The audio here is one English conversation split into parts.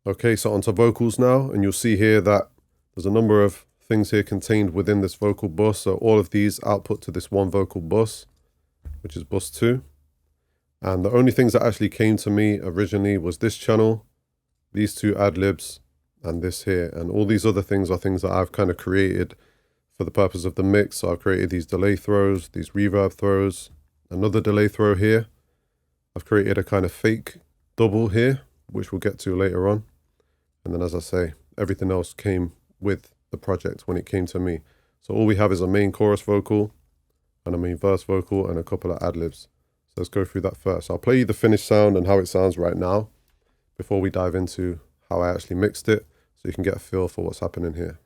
Okay, so onto vocals now, and you'll see here that there's a number of things here contained within this vocal bus. So all of these output to this one vocal bus, which is bus 2. And the only things that actually came to me originally was this channel, these 2 adlibs, and this here. And all these other things are things that I've kind of created for the purpose of the mix. So I've created these delay throws, these reverb throws, another delay throw here. I've created a kind of fake double here, which we'll get to later on. And then, as I say, everything else came with the project when it came to me. So all we have is a main chorus vocal and a main verse vocal and a couple of ad-libs. So let's go through that first. I'll play you the finished sound and how it sounds right now before we dive into how I actually mixed it, so you can get a feel for what's happening here.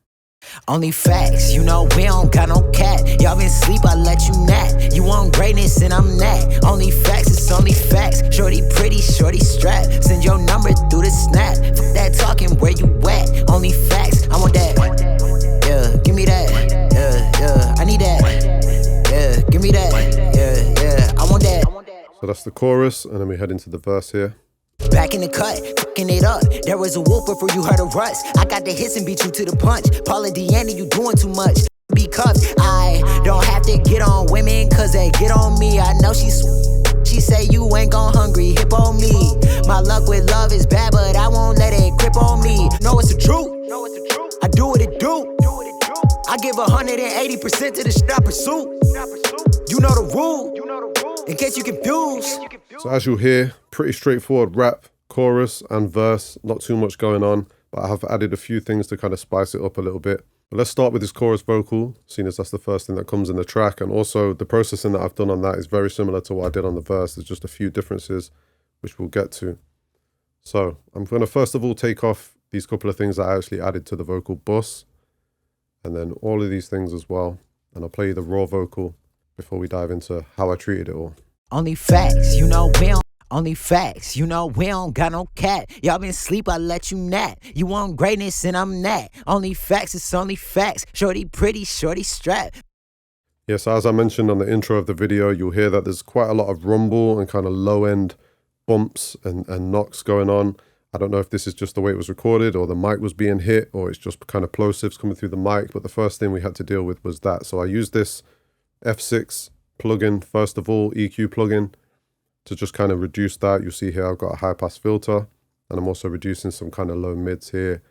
Only facts, you know we don't got no cat. Y'all been sleep, I let you nap. You want greatness and I'm that. Only facts, it's only facts. Shorty pretty, shorty strap. Send your number through the snap. Fuck that talking, where you at? Only facts, I want that. Yeah, give me that. Yeah, I need that. Yeah, give me that. Yeah, I want that. So that's the chorus, and then we head into the verse here. Back in the cut, fucking it up. There was a wolf before you heard a rust. I got the hits and beat you to the punch. Paula Deanna, you doing too much. Be cuffs. I don't have to get on women, cause they get on me. I know she say you ain't gone hungry, hip on me. My luck with love is bad, but I won't let it grip on me. Know it's the truth. I do what it do. I give 180% to the shit I pursue. You know the rule. In case you confused. So as you'll hear, pretty straightforward rap, chorus and verse, not too much going on, but I have added a few things to kind of spice it up a little bit. But let's start with this chorus vocal, seeing as that's the first thing that comes in the track, and also the processing that I've done on that is very similar to what I did on the verse. There's just a few differences, which we'll get to. So I'm going to first of all take off these couple of things that I actually added to the vocal bus, and then all of these things as well, and I'll play you the raw vocal before we dive into how I treated it all. Only facts, you know we don't. Only facts, you know we don't got no cat. Y'all been sleep, I let you nap. You want greatness and I'm that. Only facts, it's only facts. Shorty pretty, shorty strap. Yes, as I mentioned on the intro of the video, you'll hear that there's quite a lot of rumble and kind of low end bumps and knocks going on. I don't know if this is just the way it was recorded or the mic was being hit or it's just kind of plosives coming through the mic. But the first thing we had to deal with was that. So I used this F6 plugin, first of all, EQ plugin, to just kind of reduce that. You see here I've got a high pass filter, and I'm also reducing some kind of low mids here,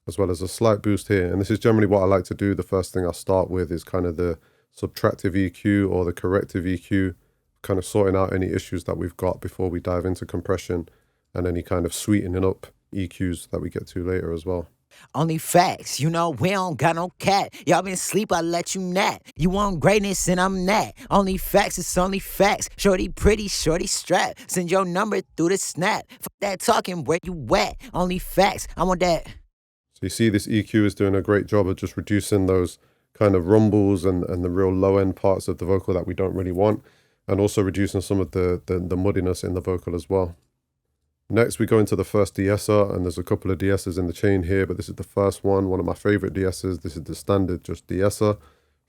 as well as a slight boost here. And this is generally what I like to do. The first thing I start with is kind of the subtractive EQ or the corrective EQ, kind of sorting out any issues that we've got before we dive into compression and any kind of sweetening up EQs that we get to later as well. Only facts, you know we don't got no cat. Y'all been sleep, I let you nap. You want greatness and I'm that. Only facts, it's only facts. Shorty pretty, shorty strap. Send your number through the snap. Fuck that talking, where you at? Only facts, I want that. So you see this EQ is doing a great job of just reducing those kind of rumbles and the real low end parts of the vocal that we don't really want, and also reducing some of the muddiness in the vocal as well. Next, we go into the first de-esser, and there's a couple of de-essers in the chain here, but this is the first one of my favorite de-essers. This is the standard just de-esser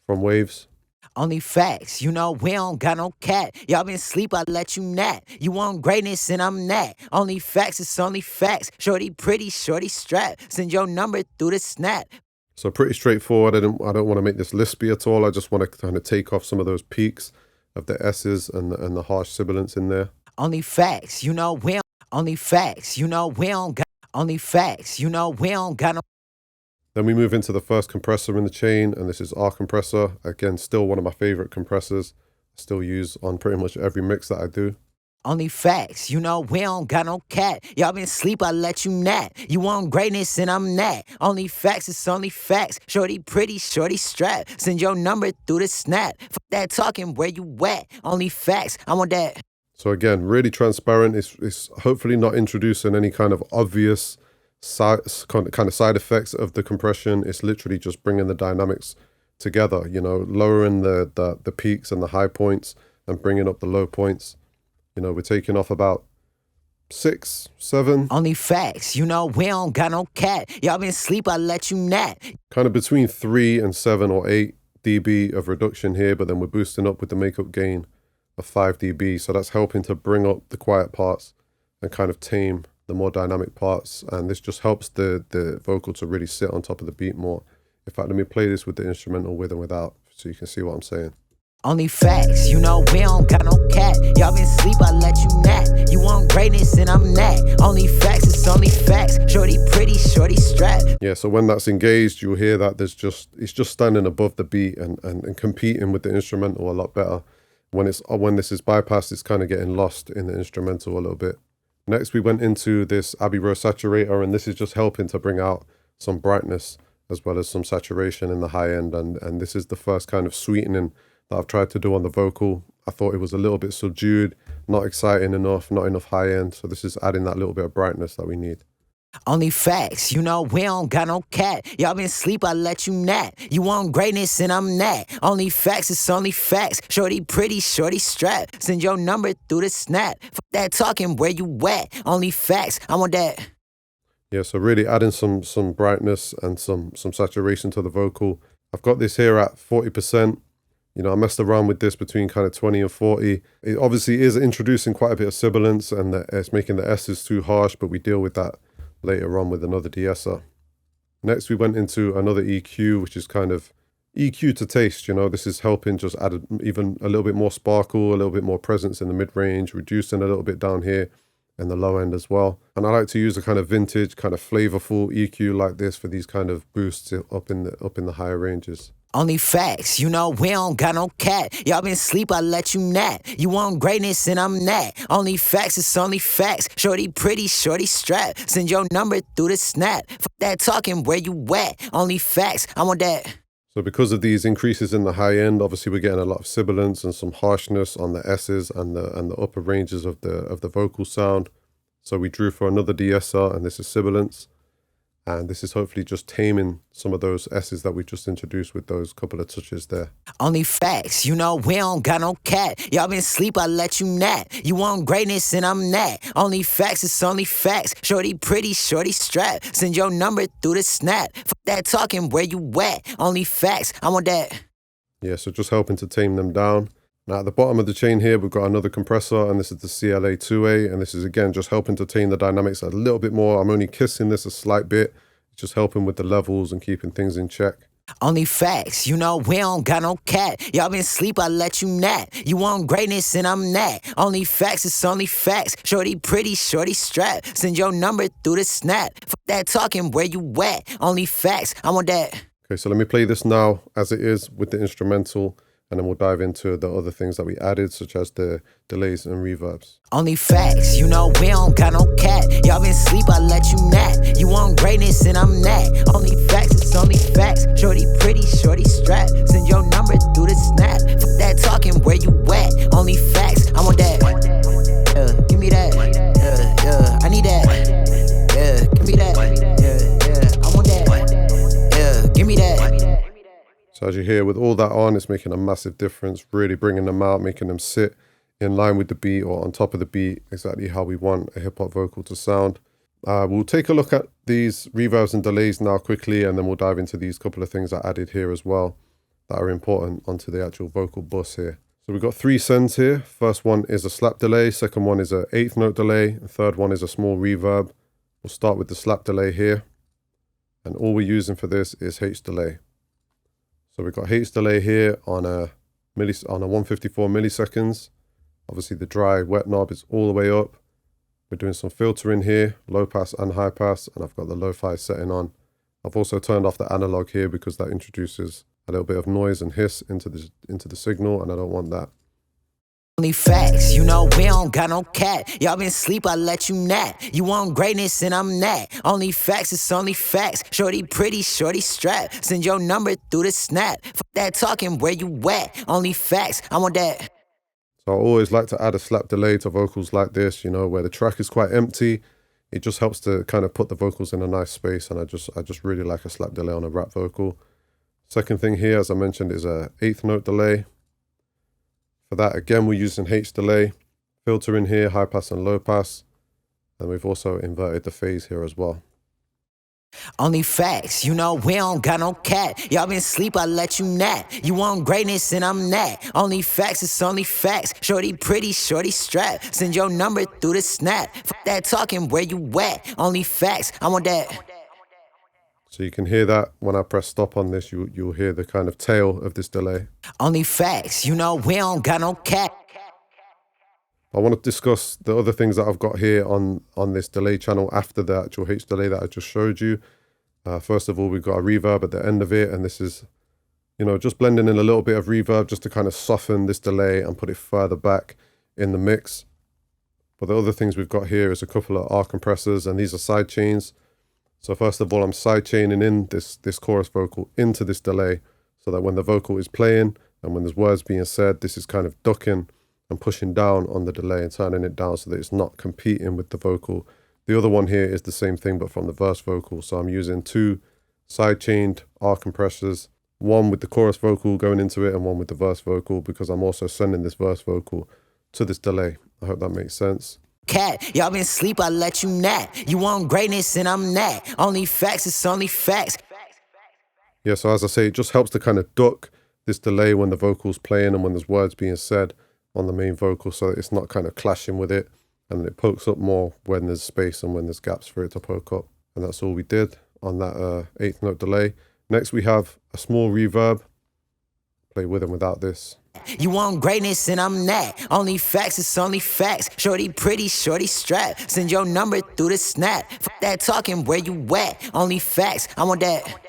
from Waves. Only facts, you know we don't got no cat. Y'all been sleep, I let you nap. You want greatness and I'm that. Only facts, it's only facts. Shorty pretty, shorty strap. Send your number through the snap. So pretty straightforward. I don't want to make this lispy at all. I just want to kind of take off some of those peaks of the S's and the harsh sibilants in there. Only facts, you know we don't. Only facts, you know we don't got. Only facts, you know we don't got no. Then we move into the first compressor in the chain, and this is our compressor. Again, still one of my favorite compressors. I still use on pretty much every mix that I do. Only facts, you know we don't got no cat. Y'all been sleep, I let you nap. You want greatness and I'm that. Only facts, it's only facts. Shorty pretty, shorty strap. Send your number through the snap. Fuck that talking, where you at? Only facts, I want that. So again, really transparent. It's hopefully not introducing any kind of obvious side effects of the compression. It's literally just bringing the dynamics together, you know, lowering the peaks and the high points and bringing up the low points. You know, we're taking off about 6, 7. Only facts, you know we don't got no cat. Y'all been sleep, I let you nap. Kind of between 3 and 7 or 8 dB of reduction here, but then we're boosting up with the makeup gain of 5 dB. So that's helping to bring up the quiet parts and kind of tame the more dynamic parts, and this just helps the vocal to really sit on top of the beat more. In fact, let me play this with the instrumental with and without so you can see what I'm saying. Only facts, you know we don't got no cat. Y'all been sleep, I let you nap. You want greatness and I'm that. Only facts, it's only facts. Shorty pretty, shorty strapped. Yeah, so when that's engaged, you'll hear that it's just standing above the beat and competing with the instrumental a lot better. When this is bypassed, it's kind of getting lost in the instrumental a little bit. Next, we went into this Abbey Road saturator, and this is just helping to bring out some brightness as well as some saturation in the high end. And this is the first kind of sweetening that I've tried to do on the vocal. I thought it was a little bit subdued, not exciting enough, not enough high end. So this is adding that little bit of brightness that we need. Only facts, you know we don't got no cat. Y'all been sleep, I let you nap. You want greatness and I'm that. Only facts, it's only facts. Shorty pretty, shorty strapped. Send your number through the snap. Fuck that talking, where you at? Only facts, I want that. Yeah, so really adding some brightness and some saturation to the vocal. I've got this here at 40%. You know, I messed around with this between kind of 20 and 40. It obviously is introducing quite a bit of sibilance, and it's making the S's too harsh, but we deal with that later on with another de-esser. Next, we went into another EQ, which is kind of EQ to taste. You know, this is helping just add even a little bit more sparkle, a little bit more presence in the mid-range, reducing a little bit down here and the low end as well. And I like to use a kind of vintage, kind of flavorful EQ like this for these kind of boosts up in the higher ranges. Only facts, you know we don't got no cat. Y'all been sleep, I let you nap. You want greatness and I'm that. Only facts, it's only facts. Shorty pretty, shorty strapped. Send your number through the snap. Fuck that talking, where you at? Only facts, I want that. So because of these increases in the high end, obviously we're getting a lot of sibilance and some harshness on the S's and the upper ranges of the vocal sound. So we drew for another de-esser, and this is sibilance. And this is hopefully just taming some of those S's that we just introduced with those couple of touches there. Only facts, you know we don't got no cat. Y'all been sleep, I let you nap. You want greatness and I'm that. Only facts, it's only facts. Shorty pretty, shorty strapped. Send your number through the snap. Fuck that talking, where you at? Only facts, I want that. Yeah, so just helping to tame them down. Now at the bottom of the chain here, we've got another compressor, and this is the CLA2A, and this is again just helping to tame the dynamics a little bit more. I'm only kissing this a slight bit, just helping with the levels and keeping things in check. Only facts, you know we don't got no cat. Y'all been sleep, I let you nap. You want greatness and I'm that. Only facts, it's only facts. Shorty pretty, shorty strapped. Send your number through the snap. Fuck that talking, where you at? Only facts, I want that. Okay, so let me play this now as it is with the instrumental, and then we'll dive into the other things that we added, such as the delays and reverbs. Only facts, you know we don't got no cat. Y'all been sleep, I let you nap. You want greatness and I'm that. Only facts, it's only facts. Shorty pretty, shorty strapped. Send your number through the snap. Fuck that talking, where you at? Only facts, I want that. Give me that. I need that. Give me that. I want that. Give me that. So as you hear, with all that on, it's making a massive difference, really bringing them out, making them sit in line with the beat or on top of the beat, exactly how we want a hip-hop vocal to sound. We'll take a look at these reverbs and delays now quickly, and then we'll dive into these couple of things I added here as well that are important onto the actual vocal bus here. So we've got 3 sends here. First one is a slap delay, second one is an 8th note delay, and third one is a small reverb. We'll start with the slap delay here, and all we're using for this is H delay. So we've got H delay here on a 154 milliseconds. Obviously the dry wet knob is all the way up. We're doing some filtering here, low pass and high pass, and I've got the lo-fi setting on. I've also turned off the analog here because that introduces a little bit of noise and hiss into the signal, and I don't want that. Only facts, you know we don't got no cat. Y'all been sleep, I let you nap. You want greatness and I'm that. Only facts, it's only facts. Shorty pretty, shorty strapped. Send your number through the snap. Fuck that talking, where you at? Only facts, I want that. So I always like to add a slap delay to vocals like this, you know, where the track is quite empty. It just helps to kind of put the vocals in a nice space, and I just really like a slap delay on a rap vocal. Second thing here, as I mentioned, is a 8th note delay. For that, again, we're using H delay, filter in here, high pass and low pass. And we've also inverted the phase here as well. Only facts, you know we don't got no cat. Y'all been sleep, I let you nap. You want greatness and I'm that. Only facts, it's only facts. Shorty pretty, shorty strap. Send your number through the snap. Fuck that talking, where you at? Only facts, I want that. So you can hear that when I press stop on this, you'll hear the kind of tail of this delay. Only facts, you know we don't got no cat. I want to discuss the other things that I've got here on this delay channel after the actual H delay that I just showed you. First of all, we've got a reverb at the end of it, and this is, just blending in a little bit of reverb just to kind of soften this delay and put it further back in the mix. But the other things we've got here is a couple of R compressors, and these are side chains. So first of all, I'm side chaining in this chorus vocal into this delay so that when the vocal is playing and when there's words being said, this is kind of ducking and pushing down on the delay and turning it down so that it's not competing with the vocal. The other one here is the same thing, but from the verse vocal. So I'm using two side chained R compressors, one with the chorus vocal going into it and one with the verse vocal, because I'm also sending this verse vocal to this delay. I hope that makes sense. Cat, y'all been sleep, I let you nap. You want greatness and I'm that. Only facts, it's only facts. Yeah, so as I say, it just helps to kind of duck this delay when the vocal's playing and when there's words being said on the main vocal, so that it's not kind of clashing with it, and it pokes up more when there's space and when there's gaps for it to poke up. And that's all we did on that eighth note delay. Next we have a small reverb. Play with and without this. You want greatness and I'm that. Only facts, it's only facts. Shorty pretty, shorty strap. Send your number through the snap. Fuck that talking, where you at? Only facts, I want that.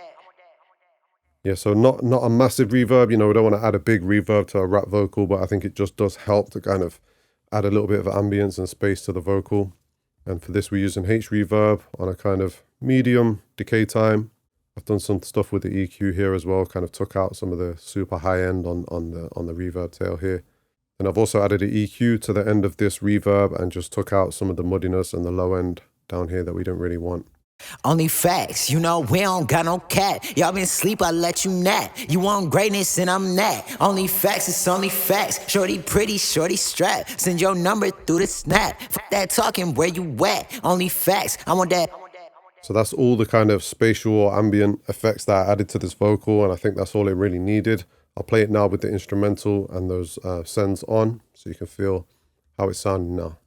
Yeah, so not a massive reverb. We don't want to add a big reverb to a rap vocal, but I think it just does help to kind of add a little bit of ambience and space to the vocal. And for this, we're using H reverb on a kind of medium decay time. I've done some stuff with the EQ here as well, kind of took out some of the super high end on the reverb tail here. And I've also added an EQ to the end of this reverb and just took out some of the muddiness and the low end down here that we don't really want. Only facts, we don't got no cat. Y'all been sleep, I let you nap. You want greatness and I'm that. Only facts, it's only facts. Shorty pretty, shorty strap. Send your number through the snap. Fuck that talking, where you at? Only facts, I want that. So that's all the kind of spatial or ambient effects that I added to this vocal, and I think that's all it really needed. I'll play it now with the instrumental and those sends on, so you can feel how it's sounding now.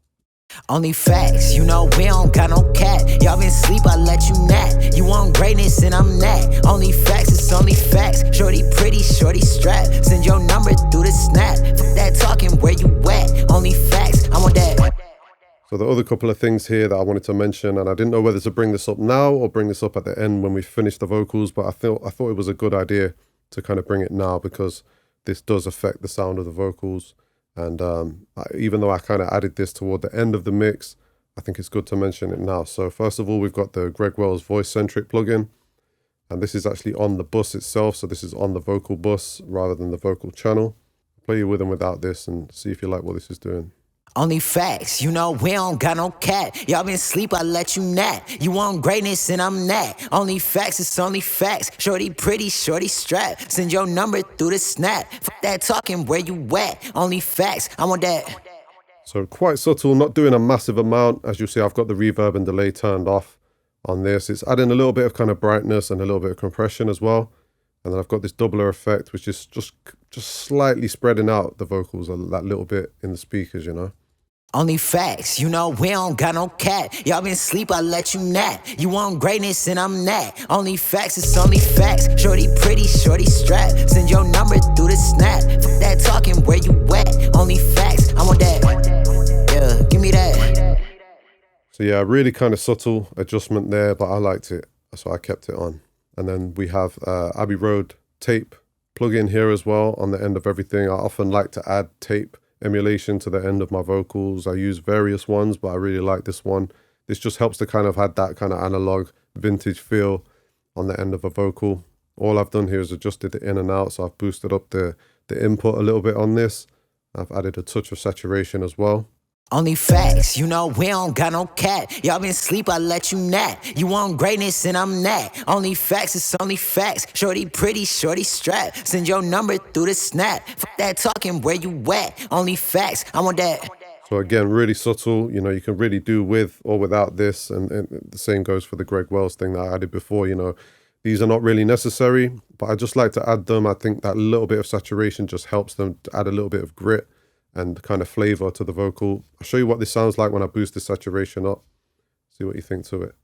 Only facts, we don't got no cat. Y'all been sleep, I let you nap. You want greatness and I'm that. Only facts, it's only facts. Shorty pretty, shorty strap. Send your number through the snap. Fuck that talking, where you at? Only facts, I want that. So the other couple of things here that I wanted to mention, and I didn't know whether to bring this up now or bring this up at the end when we finish the vocals, but I thought it was a good idea to kind of bring it now because this does affect the sound of the vocals. And even though I kind of added this toward the end of the mix, I think it's good to mention it now. So first of all, we've got the Greg Wells voice-centric plugin, and this is actually on the bus itself. So this is on the vocal bus rather than the vocal channel. Play you with and without this and see if you like what this is doing. Only facts, we don't got no cat. Y'all been sleep, I let you nap. You want greatness and I'm that. Only facts, it's only facts. Shorty pretty, shorty strap. Send your number through the snap. Fuck that talking, where you at? Only facts, I want that. So quite subtle, not doing a massive amount. As you see, I've got the reverb and delay turned off on this. It's adding a little bit of kind of brightness and a little bit of compression as well. And then I've got this doubler effect, which is just slightly spreading out the vocals that little bit in the speakers, Only facts, we don't got no cat. Y'all been sleep, I let you nap. You want greatness and I'm that. Only facts, it's only facts. Shorty pretty, shorty strap. Send your number through the snap. Fuck that talking, where you at? Only facts, I want that. Yeah, give me that. So yeah, really kind of subtle adjustment there, but I liked it, so I kept it on. And then we have Abbey Road tape plugin here as well on the end of everything. I often like to add tape emulation to the end of my vocals. I use various ones, but I really like this one. This just helps to kind of add that kind of analog vintage feel on the end of a vocal. All I've done here is adjusted the in and out, so I've boosted up the input a little bit on this. I've added a touch of saturation as well. Only facts, we don't got no cat. Y'all been sleep, I let you nap. You want greatness and I'm that. Only facts, it's only facts. Shorty pretty, shorty strap. Send your number through the snap. Fuck that talking, where you at? Only facts, I want that. So again, really subtle, you know, you can really do with or without this. And the same goes for the Greg Wells thing that I added before, you know. These are not really necessary, but I just like to add them. I think that little bit of saturation just helps them to add a little bit of grit and kind of flavor to the vocal. I'll show you what this sounds like when I boost the saturation up. See what you think to it.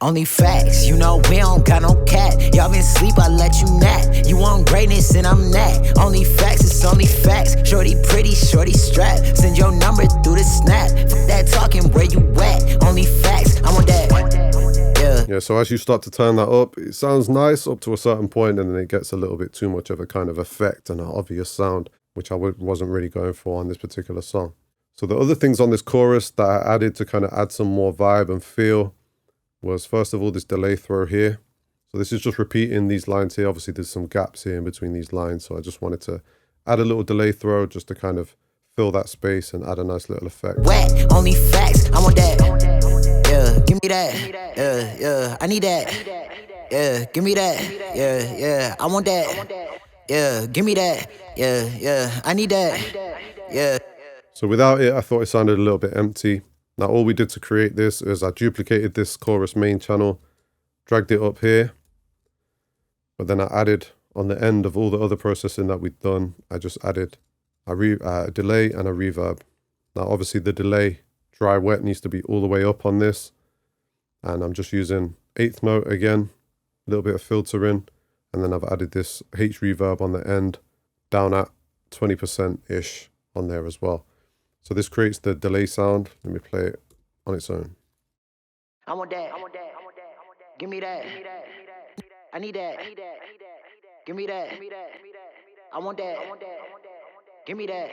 Only facts, you know we don't got no cat. Y'all been sleep, I let you nap. You want greatness and I'm that. Only facts, it's only facts. Shorty pretty, shorty strap. Send your number through the snap. Fuck that talking, where you at? Only facts, I want that. Yeah, so as you start to turn that up, it sounds nice up to a certain point, and then it gets a little bit too much of a kind of effect and an obvious sound, which I wasn't really going for on this particular song. So the other things on this chorus that I added to kind of add some more vibe and feel was, first of all, this delay throw here. So this is just repeating these lines here. Obviously, there's some gaps here in between these lines, so I just wanted to add a little delay throw just to kind of fill that space and add a nice little effect. Wet, only facts, I want that. Yeah, give me that. Yeah, I need that. Yeah, give me that. Yeah, I want that. Yeah, give me that. Yeah, I need that. Yeah. So without it, I thought it sounded a little bit empty. Now all we did to create this is I duplicated this chorus main channel, dragged it up here, but then I added on the end of all the other processing that we'd done, I just added a delay and a reverb. Now obviously the delay dry wet needs to be all the way up on this, and I'm just using 8th note again, a little bit of filter in, and then I've added this H reverb on the end down at 20%-ish on there as well. So this creates the delay sound. Let me play it on its own. I want that. Give me that. I need that. Give me that. I want that. Give me that.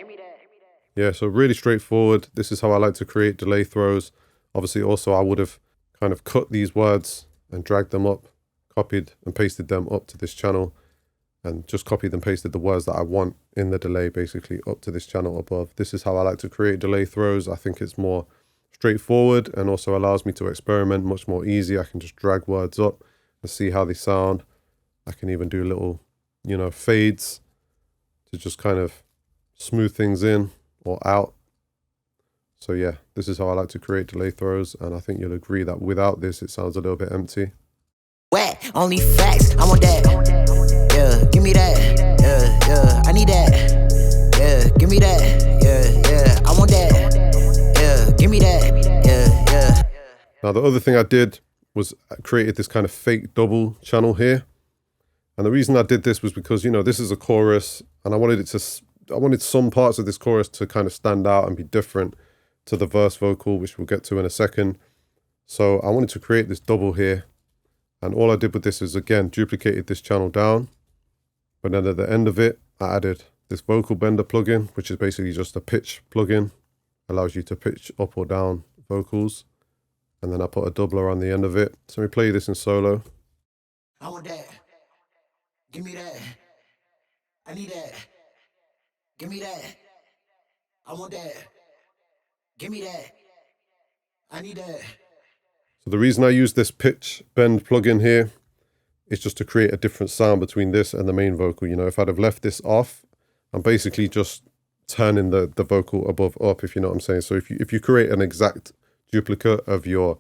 Yeah, so really straightforward. This is how I like to create delay throws. Obviously, also, I would have kind of cut these words and dragged them up, copied and pasted them up to this channel, and just copied and pasted the words that I want in the delay, basically, up to this channel above. This is how I like to create delay throws. I think it's more straightforward and also allows me to experiment much more easy. I can just drag words up and see how they sound. I can even do little, you know, fades to just kind of smooth things in or out. So yeah, this is how I like to create delay throws, and I think you'll agree that without this, it sounds a little bit empty. Wet, only facts, I want that. Yeah, give me that. Yeah, I need that. Yeah, give me that. Yeah, I want that. Yeah, give me that. Yeah. Now the other thing I did was I created this kind of fake double channel here. And the reason I did this was because, you know, this is a chorus, and I wanted some parts of this chorus to kind of stand out and be different to the verse vocal, which we'll get to in a second. So I wanted to create this double here. And all I did with this is, again, duplicated this channel down. But then at the end of it, I added this vocal bender plugin, which is basically just a pitch plugin. Allows you to pitch up or down vocals. And then I put a doubler on the end of it. So let me play this in solo. I want that. Give me that. I need that. Give me that. I want that. Give me that. I need that. So the reason I use this pitch bend plugin here is just to create a different sound between this and the main vocal. You know, if I'd have left this off, I'm basically just turning the vocal above up, if you know what I'm saying. So if you create an exact duplicate of your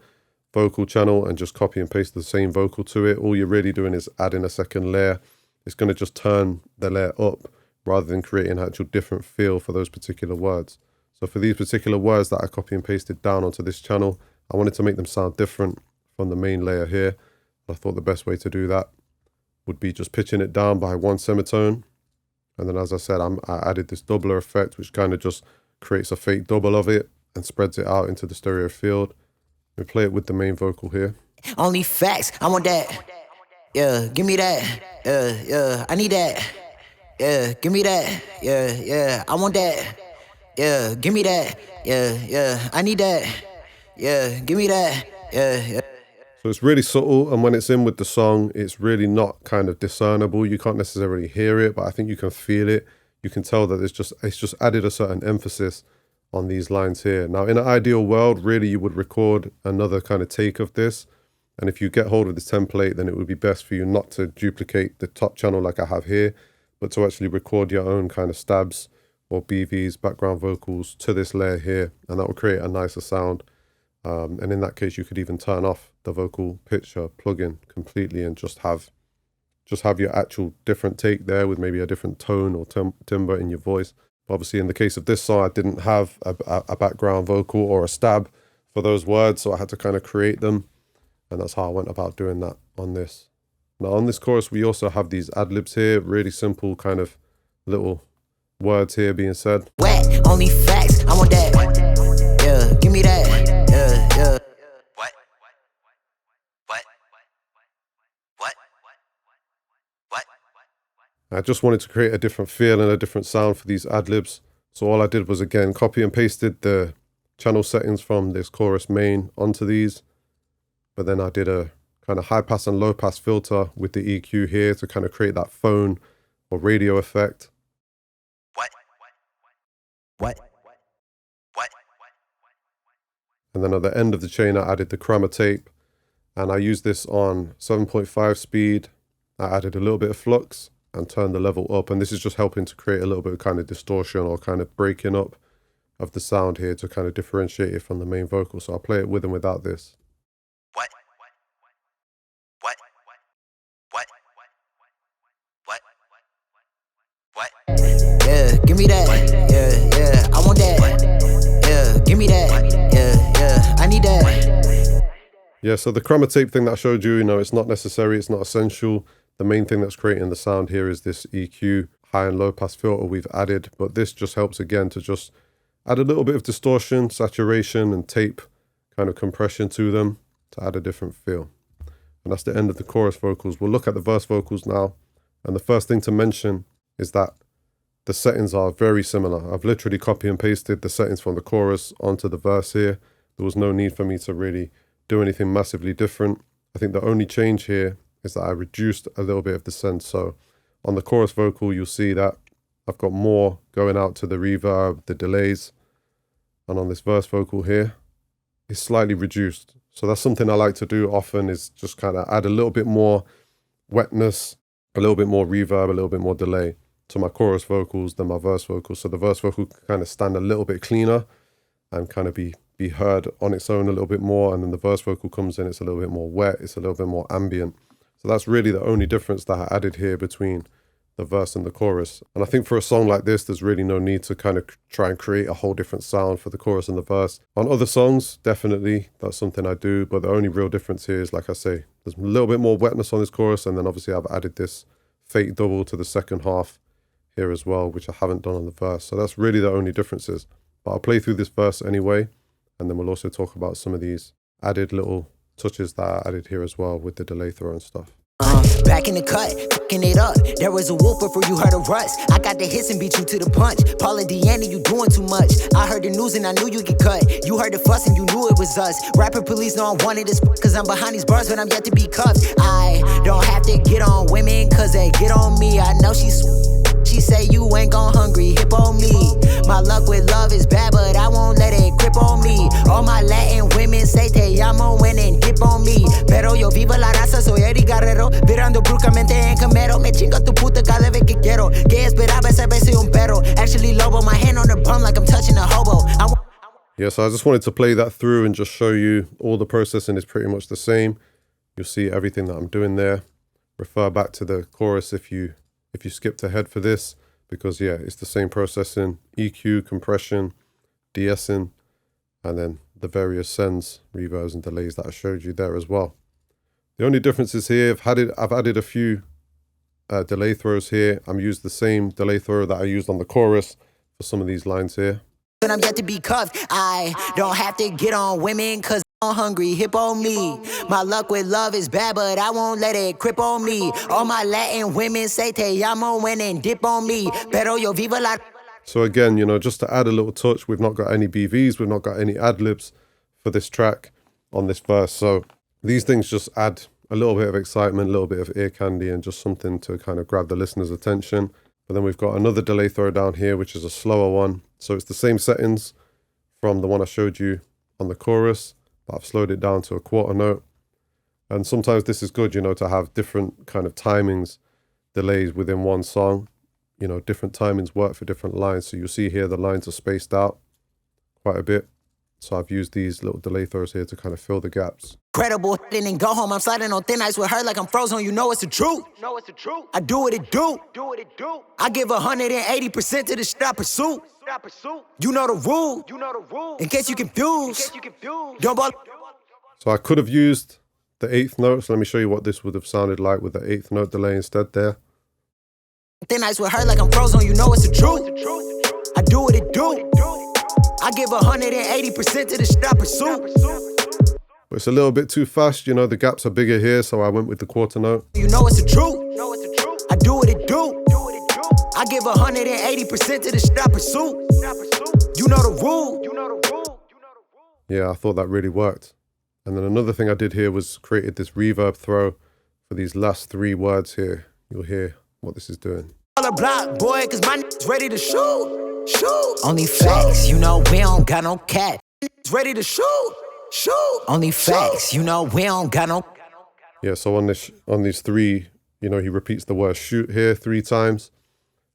vocal channel and just copy and paste the same vocal to it, all you're really doing is adding a second layer. It's going to just turn the layer up rather than creating an actual different feel for those particular words. So for these particular words that I copy and pasted down onto this channel, I wanted to make them sound different from the main layer here. I thought the best way to do that would be just pitching it down by 1 semitone. And then, as I said, I added this doubler effect, which kind of just creates a fake double of it and spreads it out into the stereo field. We play it with the main vocal here. Only facts, I want that. Yeah, give me that. Yeah, I need that. Yeah, give me that. Yeah, I want that. Yeah, give me that. Yeah, I need that. Yeah, give me that. Yeah. So it's really subtle, and when it's in with the song, it's really not kind of discernible. You can't necessarily hear it, but I think you can feel it. You can tell that it's just added a certain emphasis on these lines here. Now, in an ideal world, really, you would record another kind of take of this. And if you get hold of this template, then it would be best for you not to duplicate the top channel like I have here, but to actually record your own kind of stabs or BVs, background vocals, to this layer here, and that will create a nicer sound. And in that case, you could even turn off the vocal pitcher plugin completely and just have your actual different take there with maybe a different tone or timbre in your voice. Obviously, in the case of this song, I didn't have a background vocal or a stab for those words, so I had to kind of create them, and that's how I went about doing that on this. Now, on this chorus, we also have these adlibs here, really simple kind of little words here being said. Wet, only facts, I want that. Yeah, give me that. Yeah. What? I just wanted to create a different feel and a different sound for these ad-libs. So all I did was, again, copy and pasted the channel settings from this chorus main onto these. But then I did a kind of high pass and low pass filter with the EQ here to kind of create that phone or radio effect. And then at the end of the chain, I added the chroma tape, and I used this on 7.5 speed. I added a little bit of flux and turned the level up, and this is just helping to create a little bit of kind of distortion or kind of breaking up of the sound here to kind of differentiate it from the main vocal. So I'll play it with and without this. Yeah, give me that. Yeah, I want that. Yeah, give me that. Yeah, I need that. Yeah, so the chroma tape thing that I showed you, it's not necessary, it's not essential. The main thing that's creating the sound here is this EQ, high and low pass filter we've added, but this just helps again to just add a little bit of distortion, saturation, and tape kind of compression to them to add a different feel. And that's the end of the chorus vocals. We'll look at the verse vocals now. And the first thing to mention is that the settings are very similar. I've literally copy and pasted the settings from the chorus onto the verse here. There was no need for me to really do anything massively different. I think the only change here is that I reduced a little bit of the send. So on the chorus vocal, you'll see that I've got more going out to the reverb, the delays. And on this verse vocal here, it's slightly reduced. So that's something I like to do often, is just kind of add a little bit more wetness, a little bit more reverb, a little bit more delay to my chorus vocals than my verse vocals. So the verse vocal can kind of stand a little bit cleaner and kind of be heard on its own a little bit more. And then the verse vocal comes in, it's a little bit more wet, it's a little bit more ambient. So that's really the only difference that I added here between the verse and the chorus. And I think for a song like this, there's really no need to kind of try and create a whole different sound for the chorus and the verse. On other songs, definitely, that's something I do. But the only real difference here is, like I say, there's a little bit more wetness on this chorus. And then obviously I've added this fake double to the second half here as well, which I haven't done on the verse. So that's really the only differences. But I'll play through this verse anyway. And then we'll also talk about some of these added little touches that I added here as well with the delay throw and stuff. Back in the cut, fucking it up. There was a whoop before you heard a rust. I got the hits and beat you to the punch. Paula Deanna, you doing too much. I heard the news and I knew you get cut. You heard the fuss and you knew it was us. Rapper police know I wanted this cause I'm behind these bars, but I'm yet to be cuffed. I don't have to get on women cause they get on me. I know she say you ain't gon' hungry, hip on me. My luck with love is bad, but I won't let it grip on me. All my Latin women say te amo when and dip on me. Pero yo vivo la raza, soy Eddie Guerrero. Virando bruscamente en Camaro. Me chingo tu puta cada vez que quiero. Que esperaba esa vez soy un perro. Actually lobo, my hand on the bum like I'm touching a hobo. Yeah, so I just wanted to play that through and just show you all the processing is pretty much the same. You'll see everything that I'm doing there. Refer back to the chorus if you skipped ahead for this, because yeah, it's the same processing, EQ, compression, de-essing, and then the various sends, reverbs and delays that I showed you there as well. The only difference is here, I've added a few delay throws here. I'm used the same delay throw that I used on the chorus for some of these lines here. But I'm yet to be cuffed. I don't have to get on women cause I'm hungry, hip on me. My luck with love is bad, but I won't let it grip on me. All my Latin women say te amo when and dip on me. Pero yo vivo la... So again, just to add a little touch, we've not got any BVs, we've not got any ad-libs for this track on this verse. So these things just add a little bit of excitement, a little bit of ear candy, and just something to kind of grab the listener's attention. But then we've got another delay throw down here, which is a slower one. So it's the same settings from the one I showed you on the chorus, but I've slowed it down to a quarter note. And sometimes this is good, to have different kind of timings, delays within one song. you know, different timings work for different lines. So you'll see here the lines are spaced out quite a bit. So I've used these little delay throws here to kind of fill the gaps. Credible, then go home. I'm sliding on thin ice with her like I'm frozen. You know it's the truth. I do what it do. I give 180% to the shit I pursue. You know the rule. In case you confused. Don't bother. So I could have used the eighth note. So let me show you what this would have sounded like with the eighth note delay instead there. Thin ice with her like I'm frozen. You know it's the truth. I do what it do. I give 180% to the shit I pursue. But it's a little bit too fast, you know, the gaps are bigger here, so I went with the quarter note. You know it's the truth. I do what it do. I give 180% to the shit I pursue. You know the rule. Yeah, I thought that really worked. And then another thing I did here was created this reverb throw for these last three words here. You'll hear what this is doing. All the block, boy, cause my niggas ready to shoot. Only facts, you know we don't got no cat. Ready to shoot. Only facts, you know we don't got no. Yeah, so on these three, you know, he repeats the word shoot here 3 times.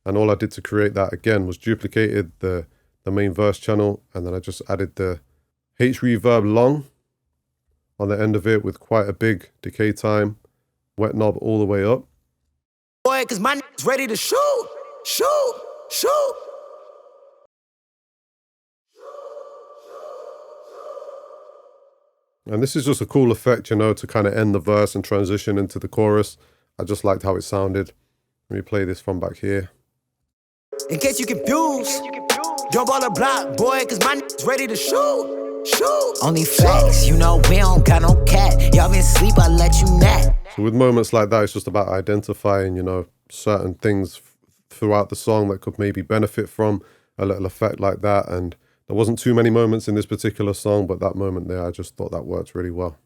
And all I did to create that again was duplicated the main verse channel, and then I just added the H reverb long on the end of it with quite a big decay time, wet knob all the way up. Boy, cause my niggas ready to shoot. And this is just a cool effect, you know, to kind of end the verse and transition into the chorus. I just liked how it sounded. Let me play this from back here. In case you confused, jump on the block, boy, cause my niggas ready to shoot. Only facts, you know we don't got no cat. Y'all been sleep, I let you nap. So with moments like that, it's just about identifying, you know, certain things throughout the song that could maybe benefit from a little effect like that. And there wasn't too many moments in this particular song, but that moment there, I just thought that worked really well.